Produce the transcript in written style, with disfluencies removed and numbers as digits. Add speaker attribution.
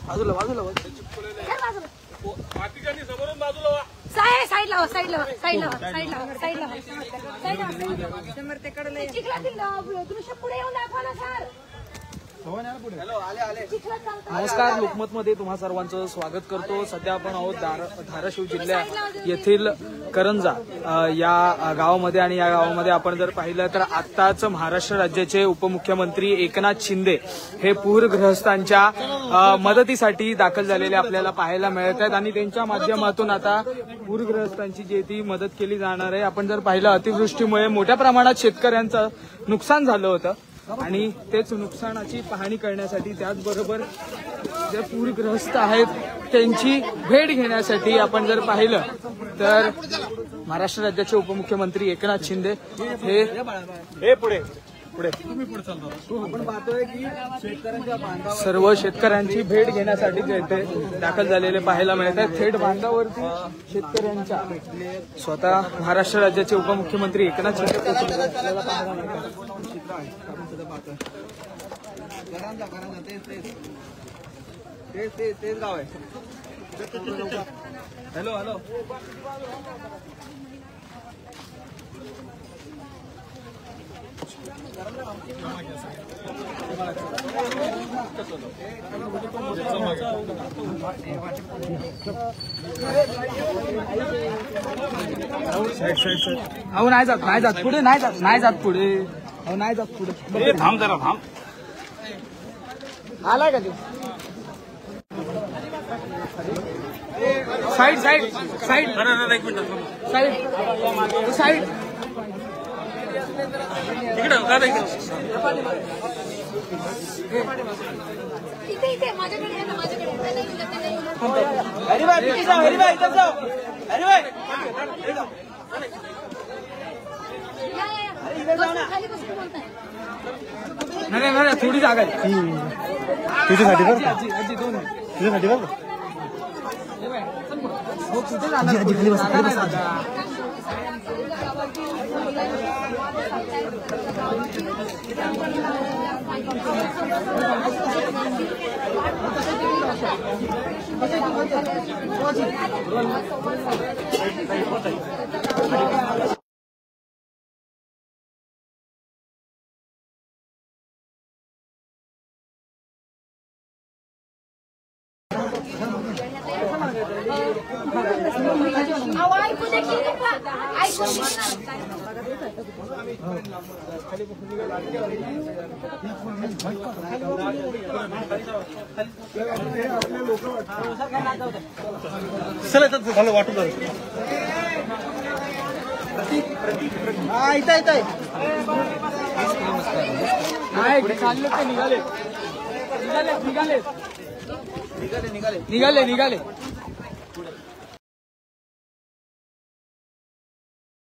Speaker 1: बाजूला बाजूला समोरून बाजूला साईड लावा साईड लावा साईड लावा साईड लावा साईड लावा साईड लावा समर्थेकडे चिखलातील दृश्य पुढे येऊन दाखवा ना सर.
Speaker 2: नमस्कार, लोकमत मध्ये तुम्हा सर्वांचं स्वागत करतो. सध्या आपण आहोत धाराशिव जिल्ह्या येथील करंजा या गावामध्ये आणि या गावामध्ये आपण जर पाहिलं तर आत्ताच महाराष्ट्र राज्याचे उपमुख्यमंत्री एकनाथ शिंदे हे पूरग्रस्तांच्या मदतीसाठी दाखल झालेले आपल्याला पाहायला मिळत आहेत आणि त्यांच्या माध्यमातून आता पूरग्रस्तांची जी ती मदत केली जाणार आहे. आपण जर पाहिलं अतिवृष्टीमुळे मोठ्या प्रमाणात शेतकऱ्यांचं नुकसान झालं होतं आणि तेच नुकसानाची पाहणी करण्यासाठी त्याचबरोबर जे पूरग्रस्त आहेत त्यांची भेट घेण्यासाठी आपण जर पाहिलं तर महाराष्ट्र राज्याचे उपमुख्यमंत्री एकनाथ शिंदे हे पुढे आपण पाहतोय की सर्व शेतकऱ्यांची भेट घेण्यासाठी जे ते दाखल झालेले पाहायला मिळत आहेत. थेट बांधावरती शेतकऱ्यांच्या स्वतः महाराष्ट्र राज्याचे उपमुख्यमंत्री एकनाथ शिंदे आपल्याला पाहायला मिळतात. तेच गाव आहे. हॅलो हॅलो अहो नाही जात पुढे नाही जात पुढे अहो नाही जात पुढे. थांब जरा थांब. आलाय का तू साईड साईड साईड एक मिनिट साईड साईड इकडे
Speaker 1: इथे माझ्याकडे
Speaker 2: नाही थोडी जागा आहे तुझ्यासाठी बरं तुझ्यासाठी बरं खाली बस वाटू निघाले